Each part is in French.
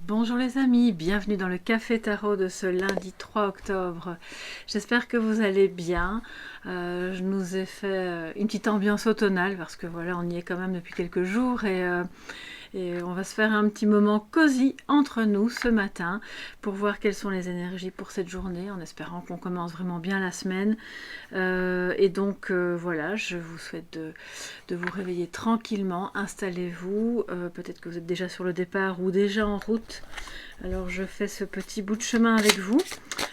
Bonjour les amis, bienvenue dans le Café Tarot de ce lundi 3 octobre. J'espère que vous allez bien. Je nous ai fait une petite ambiance automnale parce que voilà, on y est quand même depuis quelques jours et on va se faire un petit moment cosy entre nous ce matin pour voir quelles sont les énergies pour cette journée en espérant qu'on commence vraiment bien la semaine. Voilà, je vous souhaite de vous réveiller tranquillement, installez-vous, peut-être que vous êtes déjà sur le départ ou déjà en route. Alors je fais ce petit bout de chemin avec vous.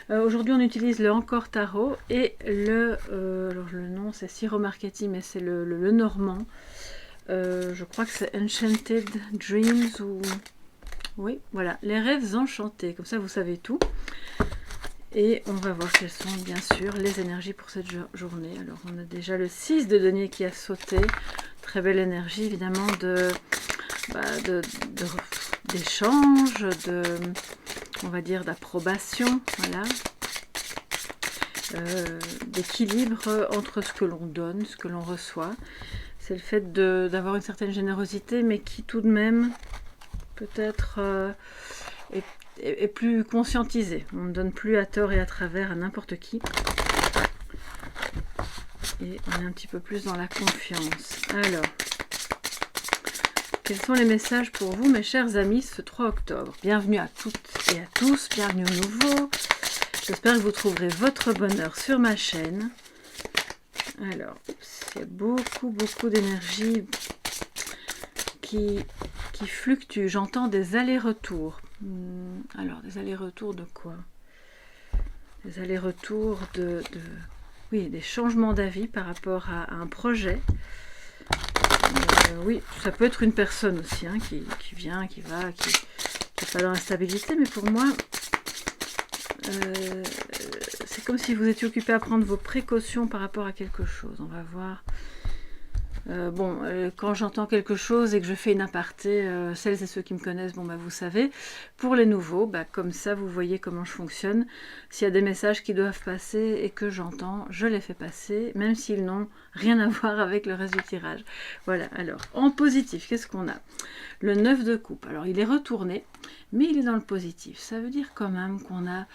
Aujourd'hui on utilise le Encore Tarot et alors le nom c'est Siro Marchetti mais c'est le normand. Je crois que c'est Enchanted Dreams ou... Oui, voilà, les rêves enchantés, comme ça vous savez tout. Et on va voir quelles sont bien sûr les énergies pour cette journée. Alors on a déjà le 6 de denier qui a sauté. Très belle énergie évidemment d'échange, on va dire d'approbation, voilà. D'équilibre entre ce que l'on donne, ce que l'on reçoit. C'est le fait d'avoir une certaine générosité, mais qui tout de même peut-être est plus conscientisé. On ne donne plus à tort et à travers à n'importe qui. Et on est un petit peu plus dans la confiance. Alors, quels sont les messages pour vous, mes chers amis, ce 3 octobre? Bienvenue à toutes et à tous, bienvenue aux nouveaux. J'espère que vous trouverez votre bonheur sur ma chaîne. Alors, il y a beaucoup d'énergie qui fluctue. J'entends des allers-retours. Alors, des allers-retours de quoi? Des allers-retours oui, des changements d'avis par rapport à un projet. Oui, ça peut être une personne aussi, hein, qui vient, qui va, qui n'est pas dans la stabilité, mais pour moi, c'est comme si vous étiez occupé à prendre vos précautions par rapport à quelque chose. On va voir. Quand j'entends quelque chose et que je fais une aparté, celles et ceux qui me connaissent, vous savez. Pour les nouveaux, comme ça, vous voyez comment je fonctionne. S'il y a des messages qui doivent passer et que j'entends, je les fais passer, même s'ils n'ont rien à voir avec le reste du tirage. Voilà, alors, en positif, qu'est-ce qu'on a? Le 9 de coupe. Alors, il est retourné, mais il est dans le positif. Ça veut dire quand même qu'on a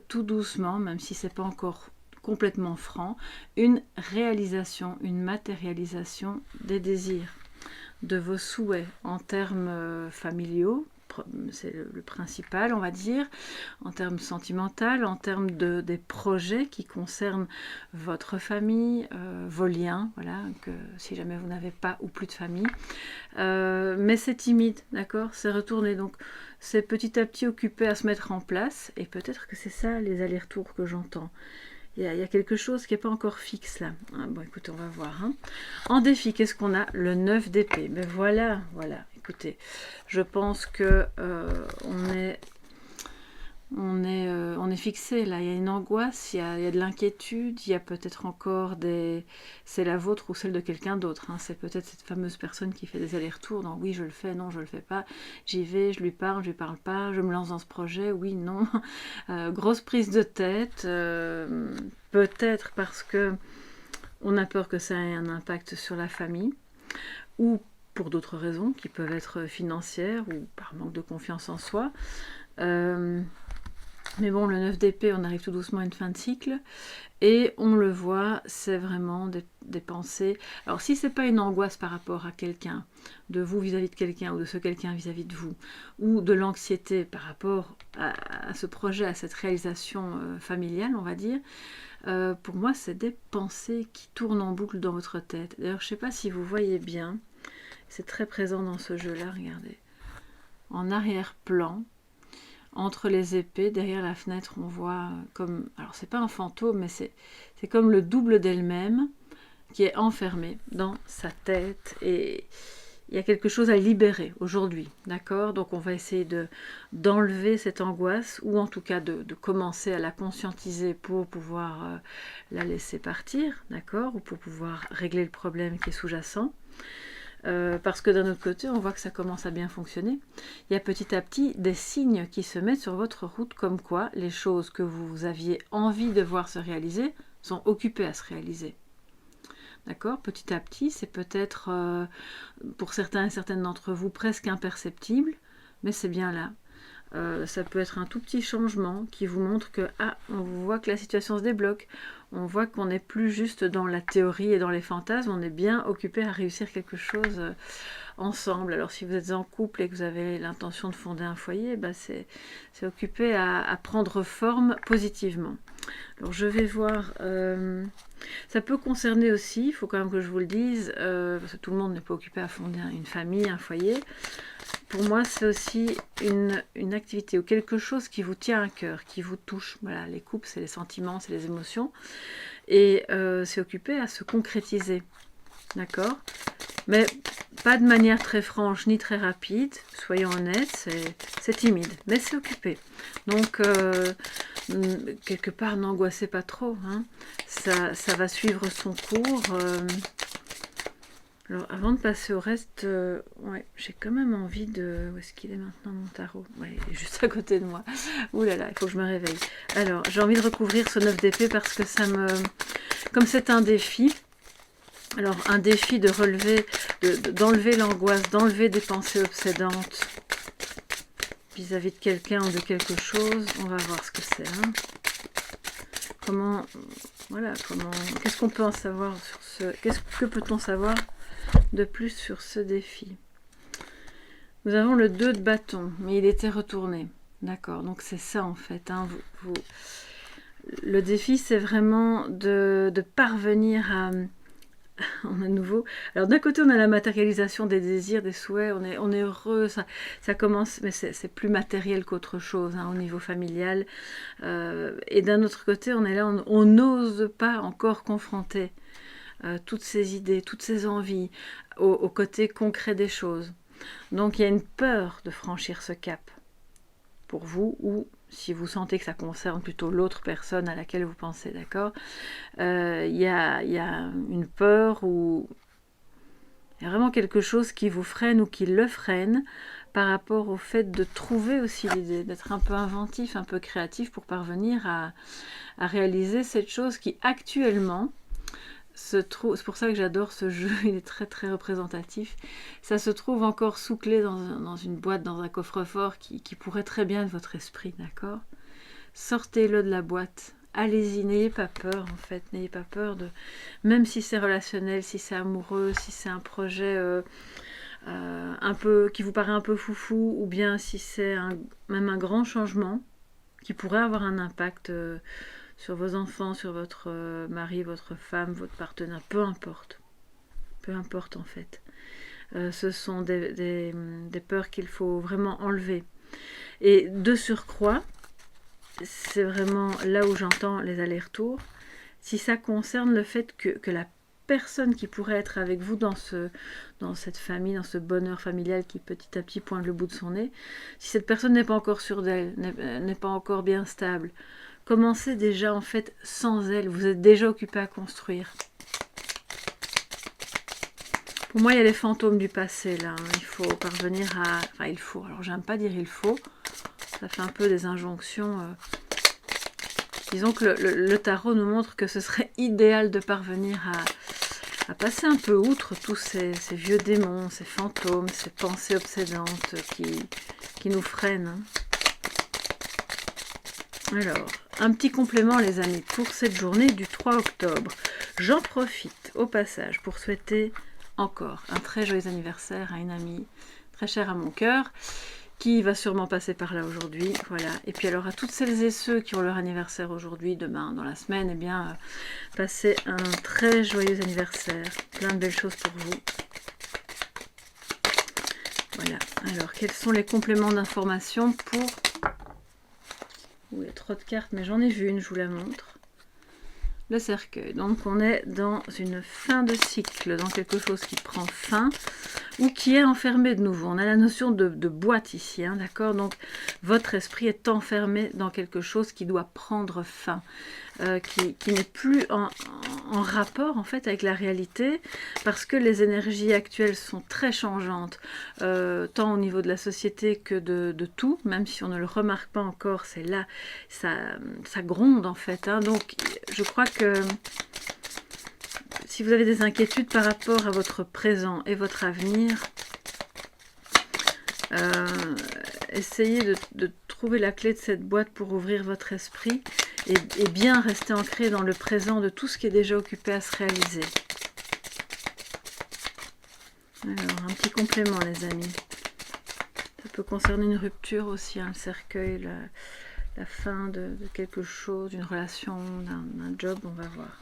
tout doucement, même si c'est pas encore complètement franc, une réalisation, une matérialisation des désirs, de vos souhaits en termes familiaux, c'est le principal on va dire, en termes sentimentaux, en termes des projets qui concernent votre famille, vos liens, voilà, que si jamais vous n'avez pas ou plus de famille, mais c'est timide, d'accord, c'est retourné, donc c'est petit à petit occupé à se mettre en place, et peut-être que c'est ça les allers-retours que j'entends. Il y a quelque chose qui n'est pas encore fixe là. Bon, écoutez, on va voir. Hein. En défi, qu'est-ce qu'on a? Le 9 d'épée. Mais voilà. Écoutez, je pense que on est fixé là. Il y a une angoisse, il y a de l'inquiétude, il y a peut-être encore c'est la vôtre ou celle de quelqu'un d'autre. Hein. C'est peut-être cette fameuse personne qui fait des allers-retours dans oui, je le fais, non, je le fais pas. J'y vais, je lui parle pas, je me lance dans ce projet, oui, non. Grosse prise de tête, peut-être parce que on a peur que ça ait un impact sur la famille, ou pour d'autres raisons qui peuvent être financières ou par manque de confiance en soi. Mais bon, le 9 d'épée, on arrive tout doucement à une fin de cycle. Et on le voit, c'est vraiment des pensées. Alors si c'est pas une angoisse par rapport à quelqu'un, de vous vis-à-vis de quelqu'un, ou de ce quelqu'un vis-à-vis de vous, ou de l'anxiété par rapport à ce projet, à cette réalisation familiale, on va dire, pour moi, c'est des pensées qui tournent en boucle dans votre tête. D'ailleurs, je ne sais pas si vous voyez bien, c'est très présent dans ce jeu-là, regardez. En arrière-plan, entre les épées, derrière la fenêtre, on voit comme... Alors, c'est pas un fantôme, mais c'est comme le double d'elle-même qui est enfermé dans sa tête. Et il y a quelque chose à libérer aujourd'hui, d'accord? Donc, on va essayer d'enlever cette angoisse, ou en tout cas de commencer à la conscientiser pour pouvoir la laisser partir, d'accord? Ou pour pouvoir régler le problème qui est sous-jacent. Parce que d'un autre côté, on voit que ça commence à bien fonctionner. Il y a petit à petit des signes qui se mettent sur votre route, comme quoi les choses que vous aviez envie de voir se réaliser sont occupées à se réaliser. D'accord? Petit à petit, c'est peut-être, pour certains et certaines d'entre vous, presque imperceptible, mais c'est bien là. Ça peut être un tout petit changement qui vous montre que, on voit que la situation se débloque, on voit qu'on n'est plus juste dans la théorie et dans les fantasmes, on est bien occupé à réussir quelque chose ensemble. Alors si vous êtes en couple et que vous avez l'intention de fonder un foyer, c'est occupé à prendre forme positivement. Alors je vais voir, ça peut concerner aussi, il faut quand même que je vous le dise, parce que tout le monde n'est pas occupé à fonder une famille, un foyer. Pour moi, c'est aussi une activité ou quelque chose qui vous tient à cœur, qui vous touche. Voilà, les couples, c'est les sentiments, c'est les émotions. Et c'est occupé à se concrétiser. D'accord? Mais pas de manière très franche ni très rapide. Soyons honnêtes, c'est timide. Mais c'est occupé. Donc, quelque part, n'angoissez pas trop. Hein. Ça va suivre son cours. Alors, avant de passer au reste, ouais, j'ai quand même envie de... Où est-ce qu'il est maintenant, mon tarot? Ouais, il est juste à côté de moi. Ouh là là, il faut que je me réveille. Alors, j'ai envie de recouvrir ce 9 d'épée parce que ça me... Comme c'est un défi, alors un défi de relever, d'enlever l'angoisse, d'enlever des pensées obsédantes vis-à-vis de quelqu'un ou de quelque chose. On va voir ce que c'est. Hein. Comment... Voilà, comment... Qu'est-ce qu'on peut en savoir sur ce... Que peut-on savoir de plus sur ce défi? Nous avons le 2 de bâton, mais il était retourné. D'accord, donc c'est ça en fait. Hein, le défi, c'est vraiment de parvenir à... On a nouveau. Alors d'un côté, on a la matérialisation des désirs, des souhaits, on est heureux, ça commence, mais c'est plus matériel qu'autre chose hein, au niveau familial. Et d'un autre côté, on est là, on n'ose pas encore confronter toutes ces idées, toutes ces envies au côté concret des choses. Donc il y a une peur de franchir ce cap pour vous, ou si vous sentez que ça concerne plutôt l'autre personne à laquelle vous pensez, d'accord? Il y a une peur ou il y a vraiment quelque chose qui vous freine ou qui le freine par rapport au fait de trouver aussi l'idée, d'être un peu inventif, un peu créatif pour parvenir à réaliser cette chose qui actuellement se trouve, c'est pour ça que j'adore ce jeu, il est très très représentatif, ça se trouve encore sous-clé dans une boîte, dans un coffre-fort qui pourrait très bien être votre esprit, d'accord? Sortez-le de la boîte, allez-y, n'ayez pas peur en fait, n'ayez pas peur de, même si c'est relationnel, si c'est amoureux, si c'est un projet un peu, qui vous paraît un peu foufou, ou bien si c'est même un grand changement qui pourrait avoir un impact sur vos enfants, sur votre mari, votre femme, votre partenaire, peu importe en fait. Ce sont des peurs qu'il faut vraiment enlever. Et de surcroît, c'est vraiment là où j'entends les allers-retours, si ça concerne le fait que la personne qui pourrait être avec vous dans cette famille, dans ce bonheur familial qui petit à petit pointe le bout de son nez, si cette personne n'est pas encore sûre d'elle, n'est pas encore bien stable, commencez déjà en fait sans elle, vous êtes déjà occupé à construire. Pour moi, il y a les fantômes du passé là, hein. Il faut parvenir à... Enfin, il faut, alors j'aime pas dire il faut, ça fait un peu des injonctions. Disons que le tarot nous montre que ce serait idéal de parvenir à passer un peu outre tous ces vieux démons, ces fantômes, ces pensées obsédantes qui nous freinent. Hein. Alors, un petit complément les amis, pour cette journée du 3 octobre. J'en profite au passage pour souhaiter encore un très joyeux anniversaire à une amie très chère à mon cœur, qui va sûrement passer par là aujourd'hui, voilà. Et puis alors à toutes celles et ceux qui ont leur anniversaire aujourd'hui, demain, dans la semaine, eh bien, passez un très joyeux anniversaire, plein de belles choses pour vous. Voilà, alors quels sont les compléments d'information pour... Il y a trop de cartes, mais j'en ai vu une, je vous la montre. Le cercueil, donc on est dans une fin de cycle, dans quelque chose qui prend fin ou qui est enfermé de nouveau. On a la notion de boîte ici, hein, d'accord? Donc votre esprit est enfermé dans quelque chose qui doit prendre fin, qui n'est plus en rapport en fait avec la réalité, parce que les énergies actuelles sont très changeantes, tant au niveau de la société que de tout, même si on ne le remarque pas encore, c'est là, ça gronde en fait, hein. Donc je crois que si vous avez des inquiétudes par rapport à votre présent et votre avenir, essayez de trouver la clé de cette boîte pour ouvrir votre esprit et bien rester ancré dans le présent de tout ce qui est déjà occupé à se réaliser. Alors, un petit complément, les amis. Ça peut concerner une rupture aussi, le cercueil, la fin de quelque chose, d'une relation, d'un job, on va voir.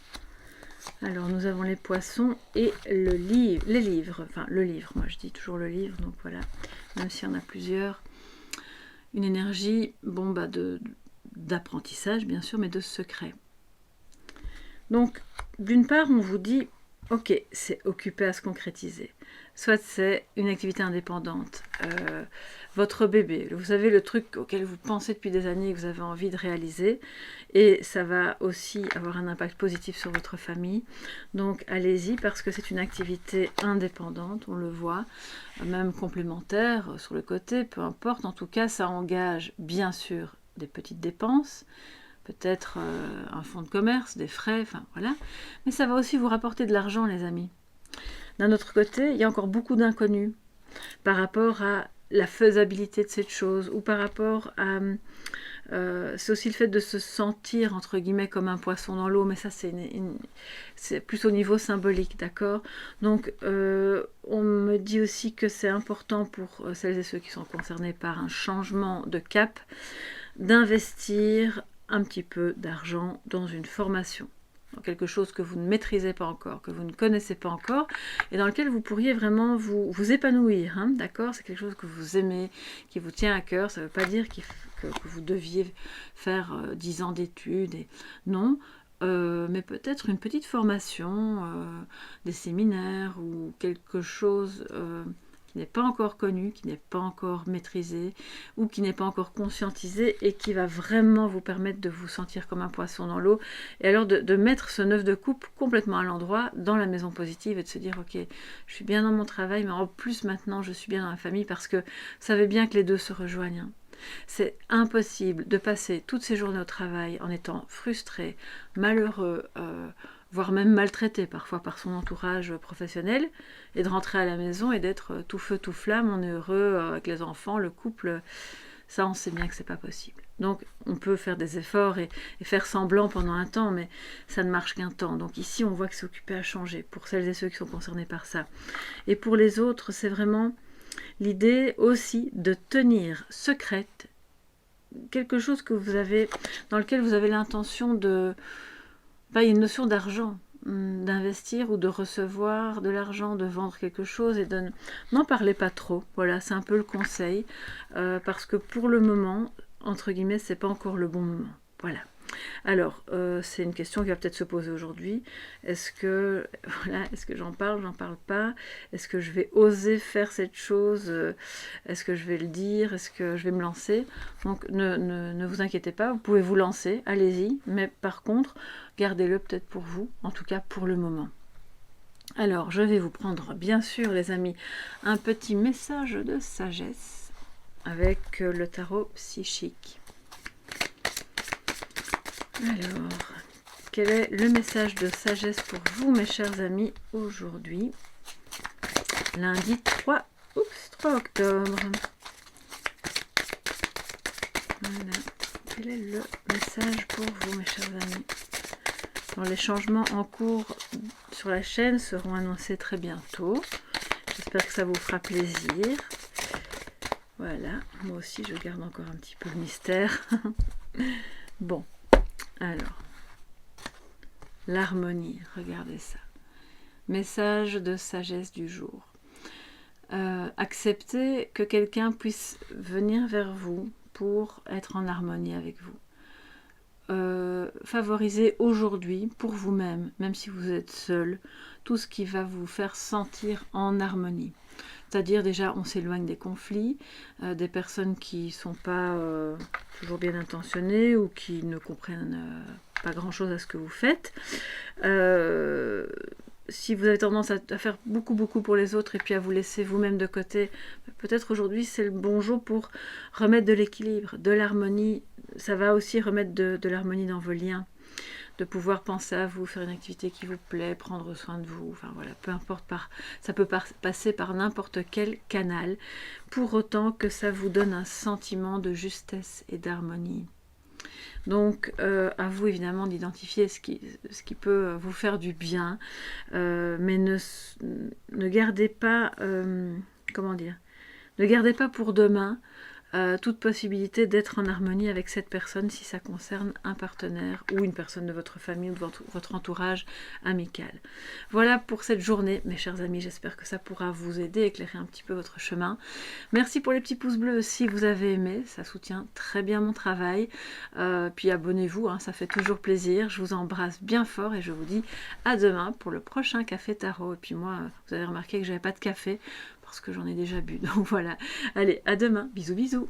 Alors, nous avons les poissons et les livres. Enfin, le livre, moi je dis toujours le livre, donc voilà. Même s'il y en a plusieurs. Une énergie, bon, d'apprentissage, bien sûr, mais de secret. Donc, d'une part, on vous dit, ok, c'est occupé à se concrétiser. Soit c'est une activité indépendante, votre bébé, vous savez, le truc auquel vous pensez depuis des années et que vous avez envie de réaliser, et ça va aussi avoir un impact positif sur votre famille. Donc allez-y, parce que c'est une activité indépendante, on le voit, même complémentaire sur le côté, peu importe. En tout cas, ça engage bien sûr des petites dépenses, peut-être un fonds de commerce, des frais, enfin voilà, mais ça va aussi vous rapporter de l'argent, les amis. D'un autre côté, il y a encore beaucoup d'inconnus par rapport à la faisabilité de cette chose, ou par rapport à... c'est aussi le fait de se sentir, entre guillemets, comme un poisson dans l'eau, mais ça c'est plus au niveau symbolique, d'accord? Donc, on me dit aussi que c'est important pour celles et ceux qui sont concernés par un changement de cap, d'investir un petit peu d'argent dans une formation, dans quelque chose que vous ne maîtrisez pas encore, que vous ne connaissez pas encore, et dans lequel vous pourriez vraiment vous épanouir, hein, d'accord? C'est quelque chose que vous aimez, qui vous tient à cœur. Ça ne veut pas dire que vous deviez faire 10 ans d'études, non, mais peut-être une petite formation, des séminaires ou quelque chose qui n'est pas encore connu, qui n'est pas encore maîtrisé ou qui n'est pas encore conscientisé et qui va vraiment vous permettre de vous sentir comme un poisson dans l'eau, et alors de mettre ce 9 de coupe complètement à l'endroit dans la maison positive et de se dire ok, je suis bien dans mon travail, mais en plus maintenant je suis bien dans la famille, parce que vous savez bien que les deux se rejoignent. C'est impossible de passer toutes ces journées au travail en étant frustré, malheureux, voire même maltraité parfois par son entourage professionnel, et de rentrer à la maison et d'être tout feu tout flamme, on est heureux avec les enfants, le couple. Ça, on sait bien que c'est pas possible. Donc on peut faire des efforts et faire semblant pendant un temps, mais ça ne marche qu'un temps. Donc ici on voit que c'est occupé à changer pour celles et ceux qui sont concernés par ça. Et pour les autres, c'est vraiment l'idée aussi de tenir secrète quelque chose que vous avez, dans lequel vous avez l'intention de... il y a une notion d'argent, d'investir ou de recevoir de l'argent, de vendre quelque chose, et n'en parlez pas trop. Voilà, c'est un peu le conseil, parce que pour le moment, entre guillemets, c'est pas encore le bon moment. Voilà. Alors, c'est une question qui va peut-être se poser aujourd'hui. Est-ce que j'en parle pas? Est-ce que je vais oser faire cette chose? Est-ce que je vais le dire? Est-ce que je vais me lancer? Donc, ne vous inquiétez pas, vous pouvez vous lancer, allez-y, mais par contre, gardez-le peut-être pour vous, en tout cas pour le moment. Alors, je vais vous prendre, bien sûr, les amis, un petit message de sagesse avec le tarot psychique. Alors, quel est le message de sagesse pour vous, mes chers amis, aujourd'hui, lundi 3 octobre. Voilà. Quel est le message pour vous, mes chers amis? Alors, les changements en cours sur la chaîne seront annoncés très bientôt. J'espère que ça vous fera plaisir. Voilà, moi aussi je garde encore un petit peu le mystère. Bon. Alors, l'harmonie, regardez ça. Message de sagesse du jour. Acceptez que quelqu'un puisse venir vers vous pour être en harmonie avec vous. Favorisez aujourd'hui pour vous-même, même si vous êtes seul, tout ce qui va vous faire sentir en harmonie. C'est-à-dire déjà on s'éloigne des conflits, des personnes qui ne sont pas toujours bien intentionnées ou qui ne comprennent pas grand-chose à ce que vous faites. Si vous avez tendance à faire beaucoup pour les autres et puis à vous laisser vous-même de côté, peut-être aujourd'hui c'est le bon jour pour remettre de l'équilibre, de l'harmonie. Ça va aussi remettre de l'harmonie dans vos liens. de pouvoir penser à vous, faire une activité qui vous plaît, prendre soin de vous, enfin voilà, peu importe, ça peut passer par n'importe quel canal, pour autant que ça vous donne un sentiment de justesse et d'harmonie. Donc à vous évidemment d'identifier ce qui peut vous faire du bien, mais ne gardez pas, comment dire, ne gardez pas pour demain toute possibilité d'être en harmonie avec cette personne si ça concerne un partenaire ou une personne de votre famille ou de votre entourage amical. Voilà pour cette journée, mes chers amis, j'espère que ça pourra vous aider, éclairer un petit peu votre chemin. Merci pour les petits pouces bleus si vous avez aimé, ça soutient très bien mon travail. Puis abonnez-vous, hein, ça fait toujours plaisir. Je vous embrasse bien fort et je vous dis à demain pour le prochain Café Tarot. Et puis moi, vous avez remarqué que j'avais pas de café, parce que j'en ai déjà bu. Donc voilà. Allez, à demain. Bisous, bisous.